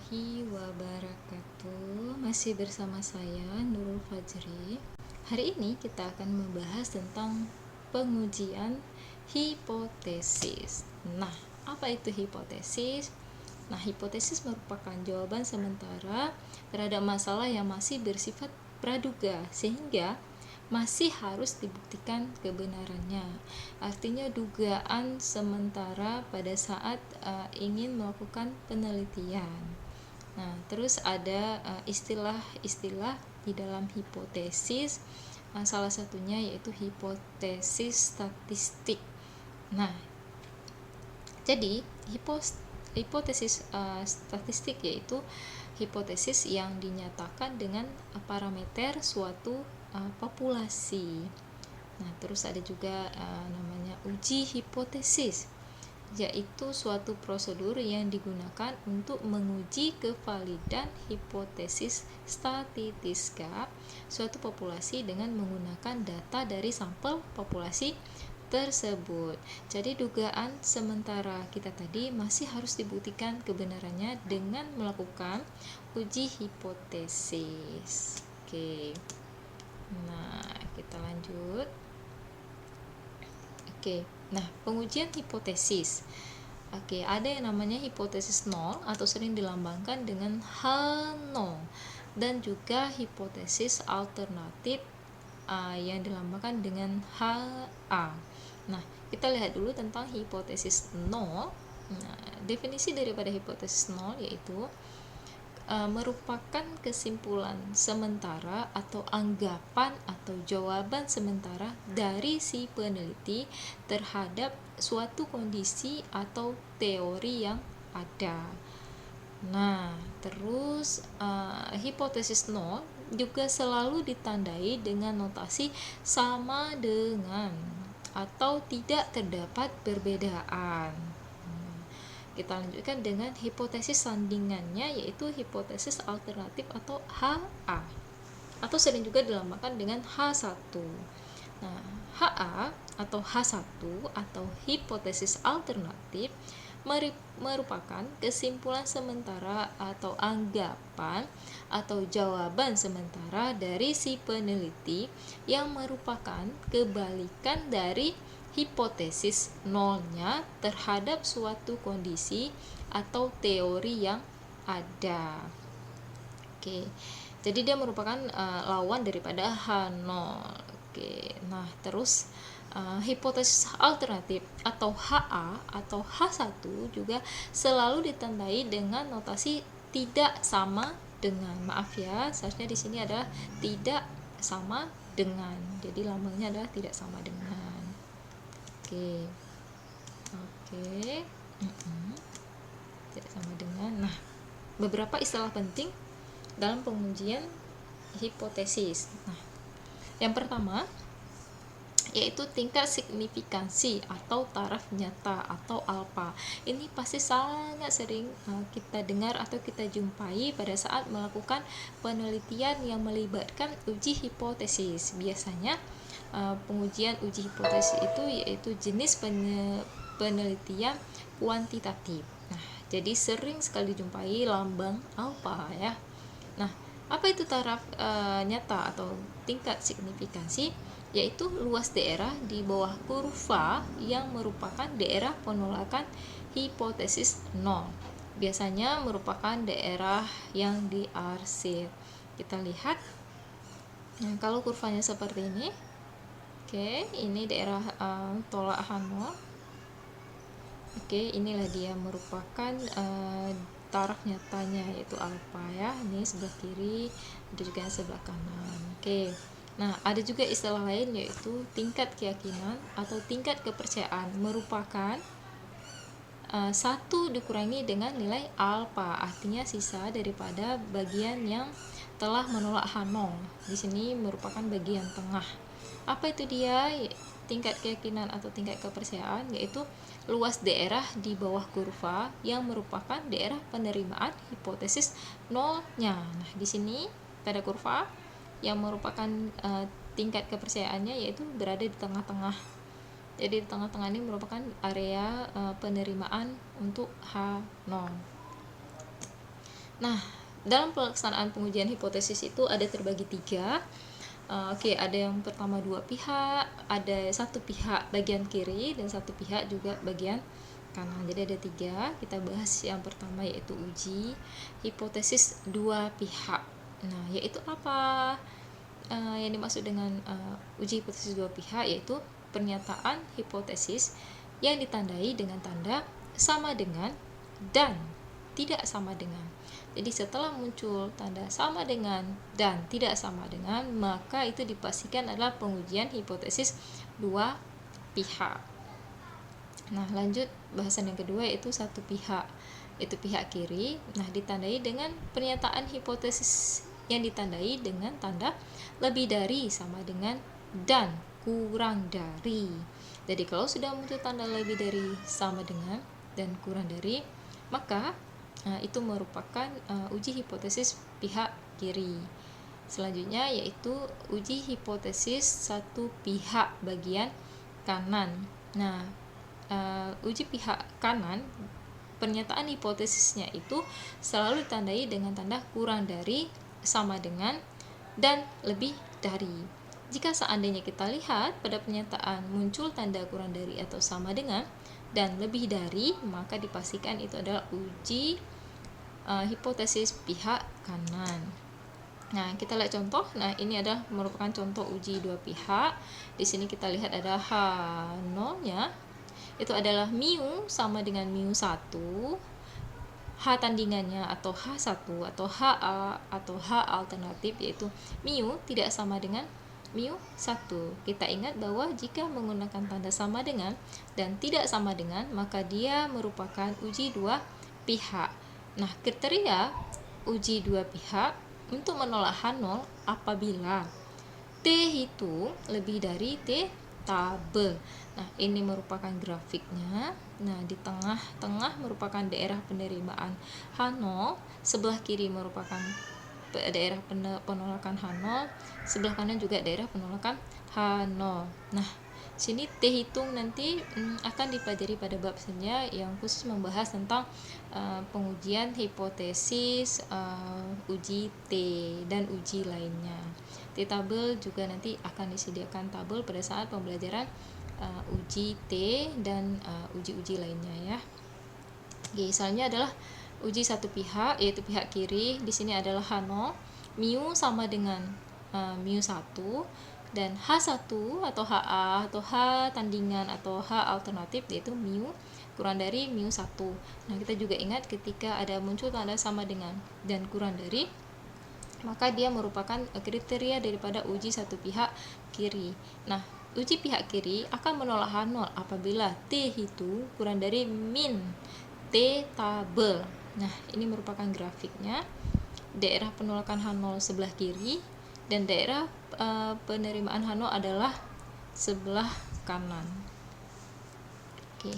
warahmatullahi wabarakatuh. Masih bersama saya Nurul Fajri. Hari ini kita akan membahas tentang pengujian hipotesis. Nah, apa itu hipotesis? Nah, hipotesis merupakan jawaban sementara terhadap masalah yang masih bersifat praduga, sehingga masih harus dibuktikan kebenarannya. Artinya dugaan sementara pada saat ingin melakukan penelitian. Nah, terus ada istilah-istilah di dalam hipotesis. Salah satunya yaitu hipotesis statistik. Nah, jadi hipotesis statistik yaitu hipotesis yang dinyatakan dengan parameter suatu populasi. Nah, terus ada juga namanya uji hipotesis, yaitu suatu prosedur yang digunakan untuk menguji kevalidan hipotesis statistika suatu populasi dengan menggunakan data dari sampel populasi tersebut. Jadi dugaan sementara kita tadi masih harus dibuktikan kebenarannya dengan melakukan uji hipotesis. Oke. Nah, kita lanjut. Oke. Nah, pengujian hipotesis. Oke, ada yang namanya hipotesis nol atau sering dilambangkan dengan H0 dan juga hipotesis alternatif yang dilambangkan dengan HA. Nah, kita lihat dulu tentang hipotesis nol. Nah, definisi daripada hipotesis nol yaitu merupakan kesimpulan sementara atau anggapan atau jawaban sementara dari si peneliti terhadap suatu kondisi atau teori yang ada. Nah, terus hipotesis nol juga selalu ditandai dengan notasi sama dengan atau tidak terdapat perbedaan. Kita lanjutkan dengan hipotesis sandingannya, yaitu hipotesis alternatif atau HA, atau sering juga dilambangkan dengan H1. Nah, HA atau H1 atau hipotesis alternatif merupakan kesimpulan sementara atau anggapan atau jawaban sementara dari si peneliti yang merupakan kebalikan dari hipotesis nolnya terhadap suatu kondisi atau teori yang ada. Oke. Jadi dia merupakan lawan daripada H0. Oke. Nah, terus hipotesis alternatif atau HA atau H1 juga selalu ditandai dengan notasi tidak sama dengan. Maaf ya, seharusnya di sini adalah tidak sama dengan. Jadi lambangnya adalah tidak sama dengan. Oke. Tidak sama dengan. Nah, beberapa istilah penting dalam pengujian hipotesis. Nah, yang pertama yaitu tingkat signifikansi atau taraf nyata atau alfa. Ini pasti sangat sering kita dengar atau kita jumpai pada saat melakukan penelitian yang melibatkan uji hipotesis. Biasanya pengujian uji hipotesis itu yaitu jenis penelitian kuantitatif. Nah, jadi sering sekali dijumpai lambang alfa ya. Nah, apa itu taraf nyata atau tingkat signifikansi? Yaitu luas daerah di bawah kurva yang merupakan daerah penolakan hipotesis nol. Biasanya merupakan daerah yang diarsir. Kita lihat. Nah, kalau kurvanya seperti ini. Oke, ini daerah tolak H0. Oke, inilah dia merupakan taraf nyatanya yaitu alfa ya. Ini sebelah kiri, ada juga sebelah kanan. Oke. Nah, ada juga istilah lain yaitu tingkat keyakinan atau tingkat kepercayaan, merupakan 1 dikurangi dengan nilai alfa, artinya sisa daripada bagian yang telah menolak H0. Di sini merupakan bagian tengah. Apa itu dia? Tingkat keyakinan atau tingkat kepercayaan yaitu luas daerah di bawah kurva yang merupakan daerah penerimaan hipotesis nolnya. Nah, di sini pada kurva yang merupakan tingkat kepercayaannya yaitu berada di tengah-tengah. Jadi di tengah-tengah ini merupakan area penerimaan untuk H0. Nah, dalam pelaksanaan pengujian hipotesis itu ada terbagi 3. Ada yang pertama 2 pihak, ada satu pihak bagian kiri dan satu pihak juga bagian kanan. Jadi ada 3. Kita bahas yang pertama yaitu uji hipotesis 2 pihak. Nah, yaitu apa? Yang dimaksud dengan uji hipotesis 2 pihak yaitu pernyataan hipotesis yang ditandai dengan tanda sama dengan dan tidak sama dengan. Jadi setelah muncul tanda sama dengan dan tidak sama dengan, maka itu dipastikan adalah pengujian hipotesis 2 pihak. Nah, lanjut bahasan yang kedua yaitu satu pihak, itu pihak kiri. Nah, ditandai dengan pernyataan hipotesis yang ditandai dengan tanda lebih dari sama dengan dan kurang dari. Jadi kalau sudah muncul tanda lebih dari sama dengan dan kurang dari, maka itu merupakan uji hipotesis pihak kiri. Selanjutnya yaitu uji hipotesis satu pihak bagian kanan. Nah, uji pihak kanan, pernyataan hipotesisnya itu selalu ditandai dengan tanda kurang dari, sama dengan, dan lebih dari. Jika seandainya kita lihat pada pernyataan muncul tanda kurang dari atau sama dengan dan lebih dari, maka dipastikan itu adalah uji hipotesis pihak kanan. Nah, kita lihat contoh. Nah, ini adalah merupakan contoh uji 2 pihak. Di sini kita lihat ada H0-nya. Itu adalah mu sama dengan mu1. H tandingannya atau H1 atau HA atau H alternatif yaitu mu tidak sama dengan mu1. Kita ingat bahwa jika menggunakan tanda sama dengan dan tidak sama dengan, maka dia merupakan uji 2 pihak. Nah, kriteria uji 2 pihak untuk menolak H0 apabila T hitung lebih dari T tabel. Nah, ini merupakan grafiknya. Nah, di tengah-tengah merupakan daerah penerimaan H0, sebelah kiri merupakan daerah penolakan H0, sebelah kanan juga daerah penolakan H0. Nah, sini T hitung nanti akan dipelajari pada bab selanjutnya yang khusus membahas tentang pengujian hipotesis, uji T dan uji lainnya. T tabel juga nanti akan disediakan tabel pada saat pembelajaran uji T dan uji-uji lainnya ya. Oke, selanjutnya adalah uji satu pihak yaitu pihak kiri. Di sini adalah H0, mu sama dengan mu1 dan H1 atau HA atau H tandingan atau H alternatif yaitu mu kurang dari mu1. Nah, kita juga ingat ketika ada muncul tanda sama dengan dan kurang dari, maka dia merupakan kriteria daripada uji satu pihak kiri. Nah, uji pihak kiri akan menolak H0 apabila T hitung kurang dari min T tabel. Nah, ini merupakan grafiknya. Daerah penolakan H0 sebelah kiri dan daerah penerimaan H0 adalah sebelah kanan. Oke,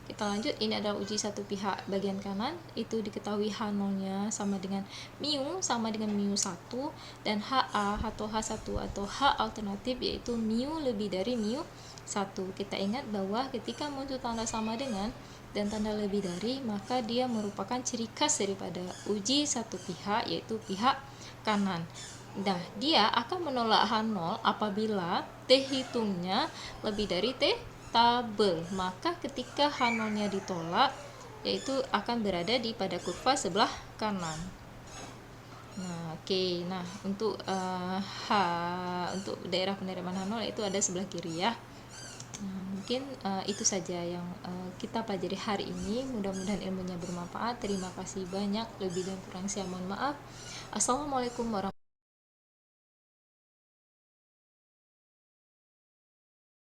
kita lanjut. Ini adalah uji satu pihak bagian kanan. Itu diketahui H0-nya sama dengan mu sama dengan mu1 dan HA atau H1 atau H alternatif yaitu mu lebih dari mu1. Kita ingat bahwa ketika muncul tanda sama dengan dan tanda lebih dari, maka dia merupakan ciri khas daripada uji satu pihak yaitu pihak kanan. Nah, dia akan menolak H0 apabila T hitungnya lebih dari T tabel. Maka ketika H0-nya ditolak, yaitu akan berada di pada kurva sebelah kanan. Nah, Nah, untuk untuk daerah penerimaan H0 itu ada sebelah kiri ya. Nah, mungkin itu saja yang kita pelajari hari ini. Mudah-mudahan ilmunya bermanfaat. Terima kasih banyak. Lebih dan kurang saya mohon maaf. Assalamualaikum warahmatullahi wabarakatuh.